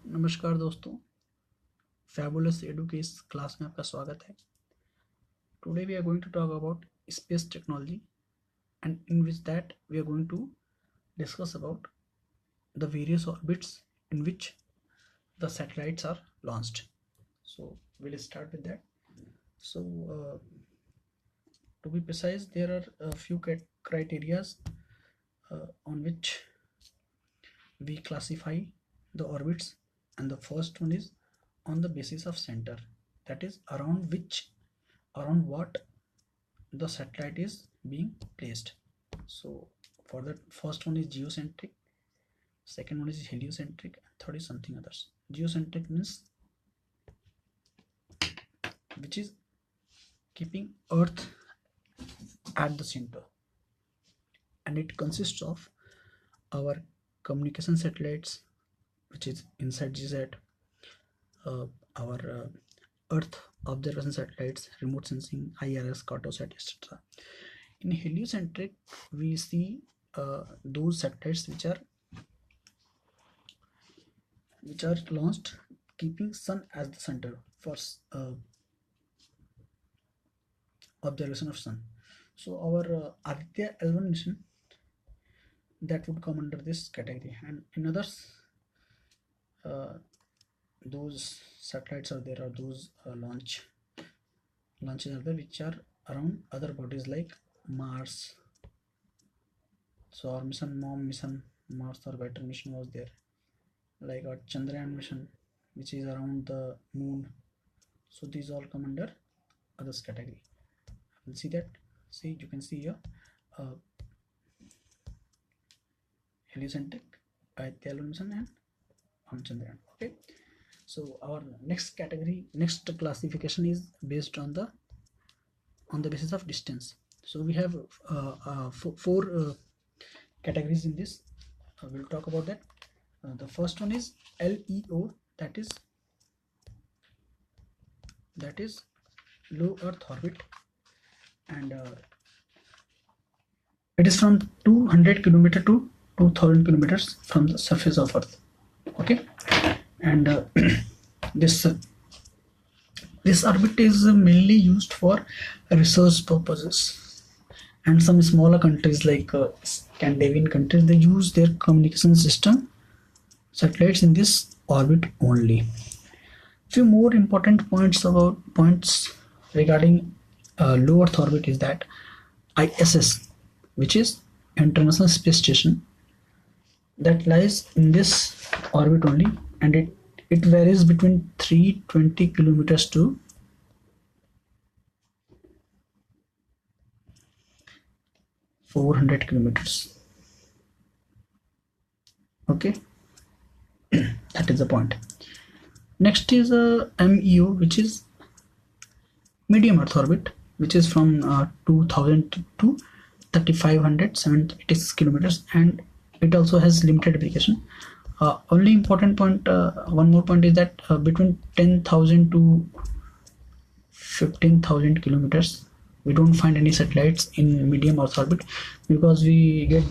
नमस्कार दोस्तों, fabulous edu के इस क्लास में आपका स्वागत है। Today we are going to talk about space technology and in which that we are going to discuss about the various orbits in which the satellites are launched. So we'll start with that. So to be precise, there are a few criterias on which we classify the orbits, and the first one is on the basis of center, that is around what the satellite is being placed. So for that, first one is geocentric, second one is heliocentric, and third is something others. Geocentric means which is keeping earth at the center, and it consists of our communication satellites, which is InSat GSat, our earth observation satellites, remote sensing, IRS, cartosat, etc. In heliocentric, we see those satellites which are launched keeping sun as the center for observation of sun. So our Aditya L1 mission, that would come under this category, and in others, those satellites are there, or those launches are there which are around other bodies like Mars. So our mission, Mars orbiter mission was there, like our Chandrayaan mission, which is around the moon. So these all come under others category. We'll see that. See, you can see here heliocentric, Aditya L1 mission, and Chandrayaan. Okay. So our next classification is based on the basis of distance. So we have four categories in this. We'll talk about that. The first one is LEO, that is low Earth orbit, and it is from 200 kilometer to 2000 kilometers from the surface of Earth. Okay, and this orbit is mainly used for research purposes, and some smaller countries like Scandinavian countries, they use their communication system satellites in this orbit only. Few more important points regarding low Earth orbit is that ISS, which is International Space Station, that lies in this orbit only, and it varies between 320 kilometers to 400 kilometers. Okay, that is the point. Next is MEO, which is medium Earth orbit, which is from 2000 to 3586 kilometers, and it also has limited application. Only important point, one more point, is that between 10,000 to 15,000 kilometers, we don't find any satellites in medium Earth orbit, because we have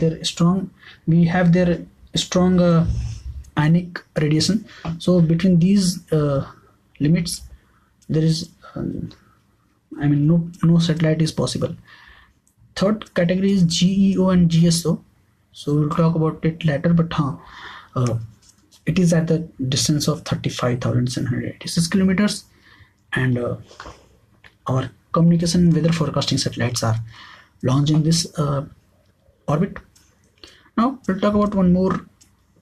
their strong ionic radiation. So between these limits, there is no satellite is possible. Third category is GEO and GSO. So we'll talk about it later, but it is at the distance of 35,786 kilometers, and our communication and weather forecasting satellites are launched in this orbit. Now we'll talk about one more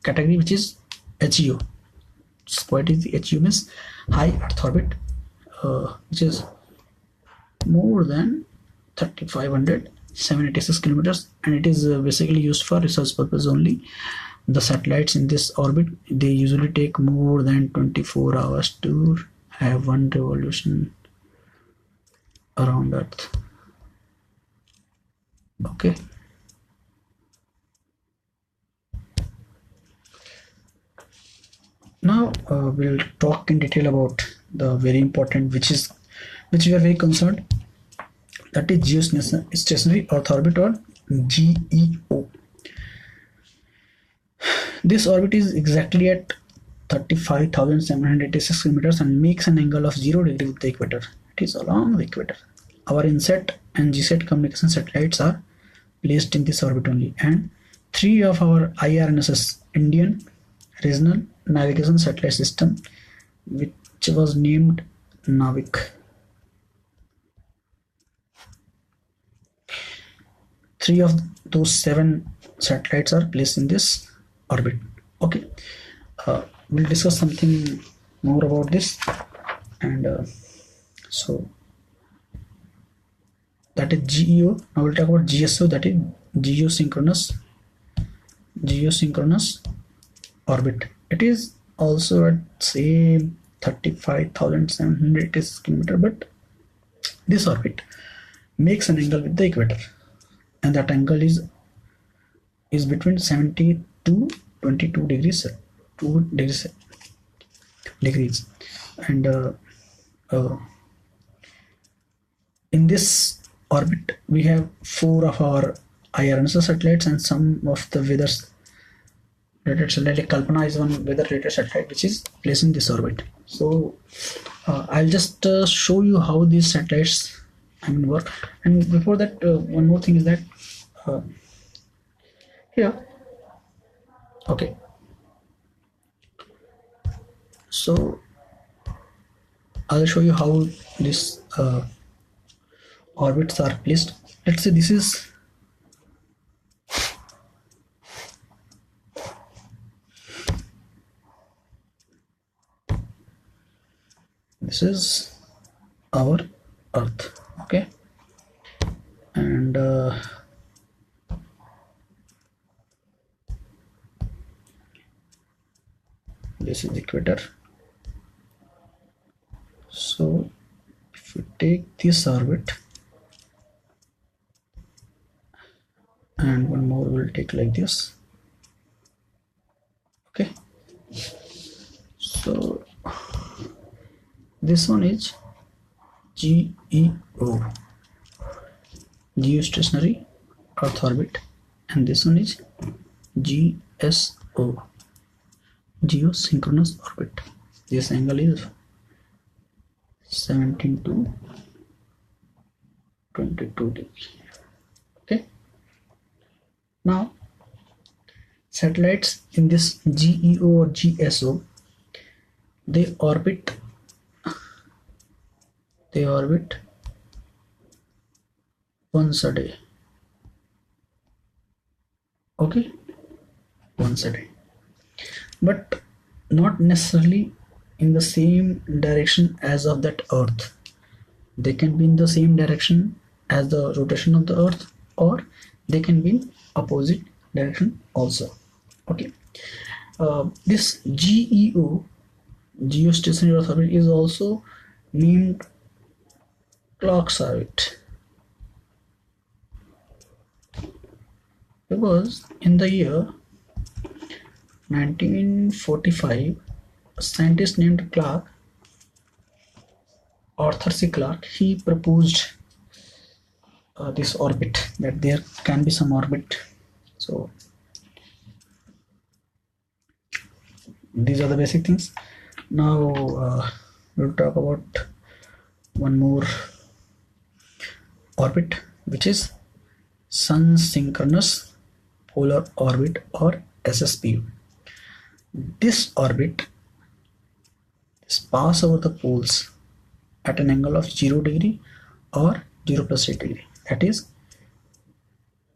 category, which is HEO. It's quite easy. HEO means high Earth orbit, which is more than 3,586 kilometers, and it is basically used for research purpose only. The satellites in this orbit, they usually take more than 24 hours to have one revolution around Earth. Okay. Now we'll talk in detail about the very important, which we are very concerned, that is geostationary Earth orbit, or GEO. This orbit is exactly at 35,786 kilometers and makes an angle of 0 degree with the equator. It is along the equator. Our INSAT and GSAT communication satellites are placed in this orbit only, and 3 of our IRNSS, Indian Regional Navigation Satellite System, which was named Navik. 3 of those 7 satellites are placed in this orbit. Okay, we'll discuss something more about this, and so that is GEO. Now we'll talk about GSO, that is geosynchronous orbit. It is also at same 35,700 kilometer, but this orbit makes an angle with the equator, and that angle is between 70 to 22 degrees, and in this orbit we have 4 of our IRNSS satellites and some of the weather related satellite. Like Kalpana is one weather related satellite which is placed in this orbit. So I'll just show you how these satellites work. And before that, one more thing is that here, okay, so I'll show you how this orbits are placed. Let's say this is our Earth, okay, and this is equator. So if we take this orbit and one more, we'll take like this, okay. So this one is GEO, geostationary Earth orbit, and this one is GSO, geosynchronous orbit. This angle is 17 to 22 degrees. Okay, now satellites in this GEO or GSO, they orbit once a day, okay, once a day, but not necessarily in the same direction as of that Earth. They can be in the same direction as the rotation of the Earth, or they can be in opposite direction also, okay. This GEO, geostationary Earth orbit, is also named clock's orbit, because in the year 1945, a scientist named Arthur C. Clarke, he proposed this orbit, that there can be some orbit. So these are the basic things. Now we'll talk about one more orbit, which is Sun Synchronous Polar Orbit, or SSPO. This orbit pass over the poles at an angle of 0 degree or 0 plus 8 degree. That is,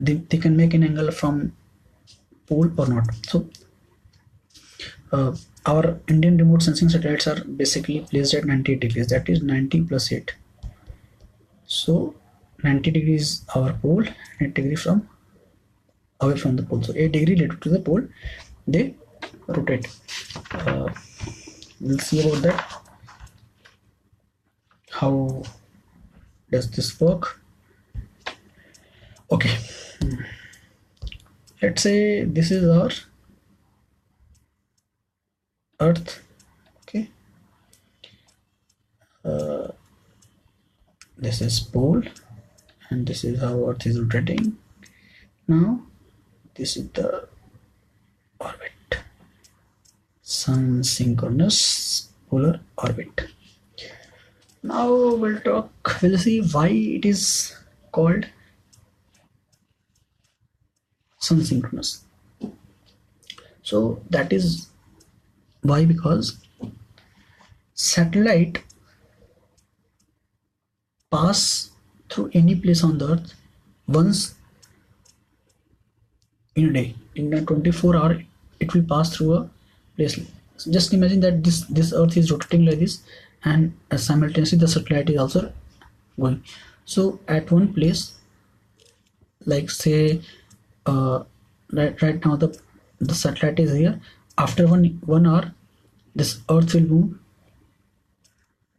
they can make an angle from pole or not. So our Indian remote sensing satellites are basically placed at 98 degrees, that is 90 plus 8. So 90 degrees our pole, 8 degree from away from the pole. So 8 degree related to the pole, they rotate. We'll see about that. How does this work? Okay, let's say this is our Earth, okay. This is pole, and this is how Earth is rotating. Now this is the orbit, sun synchronous polar orbit. Now we'll see why it is called sun synchronous. So that is why, because satellite pass through any place on the earth once in a day. In a 24-hour, it will pass through a place. So just imagine that this earth is rotating like this, and simultaneously the satellite is also going. So at one place, like say right now the satellite is here. After one hour, this earth will move,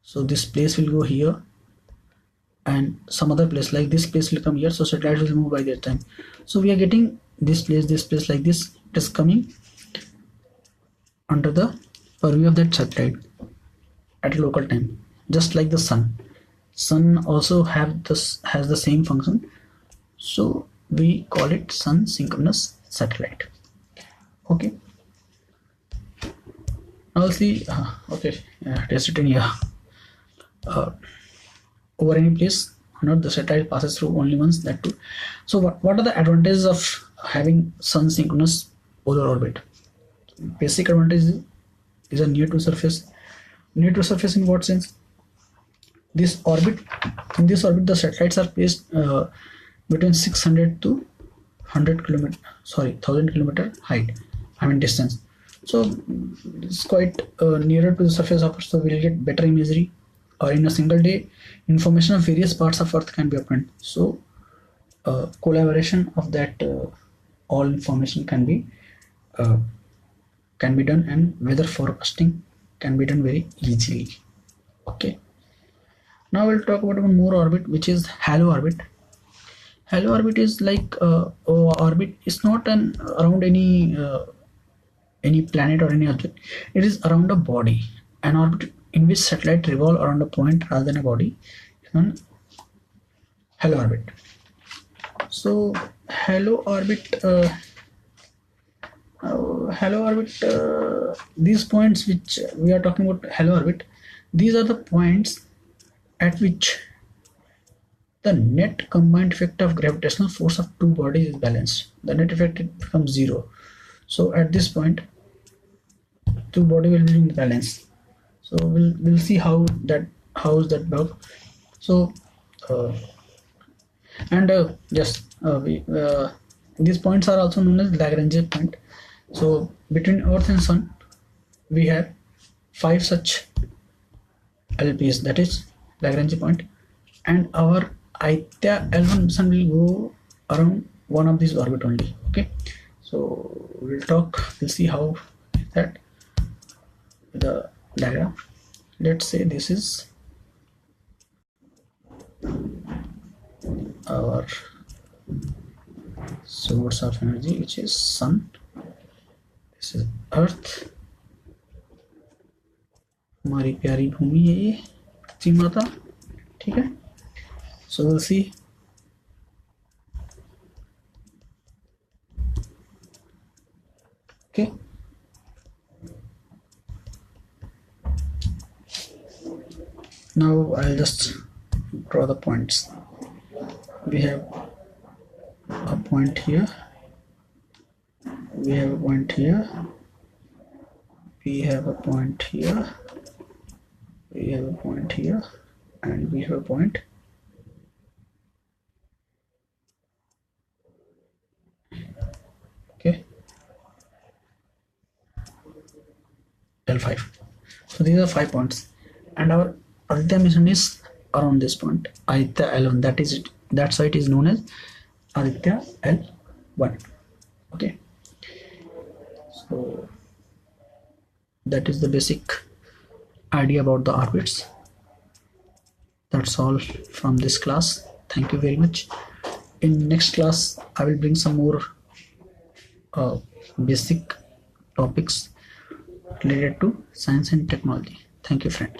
so this place will go here, and some other place like this place will come here, so satellite will move by that time. So we are getting this place like this. It is coming under the purview of that satellite at a local time, just like the sun also has the same function. So we call it sun synchronous satellite. Okay, now see okay, it is written here, over any place on earth the satellite passes through only once, that too. So what are the advantages of having sun synchronous polar orbit? Basic advantage is a near to surface. Near to surface in what sense? In this orbit the satellites are placed between 600 to 1000 kilometer height, distance. So it's quite nearer to the surface of Earth, so we'll get better imagery, or in a single day information of various parts of Earth can be obtained. So collaboration of that all information can be done, and weather forecasting can be done very easily. Okay, now we'll talk about one more orbit, which is halo orbit. Halo orbit is like orbit is not around any planet or any object. It is around a body, an orbit in which satellite revolve around a point rather than a body, is known halo orbit. So halo orbit these points which we are talking about, halo orbit, these are the points at which the net combined effect of gravitational force of two bodies is balanced. The net effect becomes zero. So at this point two body will be in balance. So we'll see how is that work. So these points are also known as Lagrange point. So between Earth and Sun we have 5 such LPs, that is Lagrange point, and our Aitya L1 mission will go around one of these orbit only. Okay, so we'll see how that the diagram. Let's say this is our source of energy, which is Sun. This is Earth, हमारी प्यारी भूमि है ये, पृथ्वी माता, ठीक है. So we'll see. Okay, now I'll just draw the points. We have a point here, we have a point here, we have a point here, we have a point here, and we have a point okay, L5. So these are 5 points, and our Aditya mission is around this point, Aditya L1. That is it. That's why it is known as Aditya L1. Okay, so that is the basic idea about the orbits. That's all from this class. Thank you very much. In next class I will bring some more basic topics related to science and technology. Thank you, friends.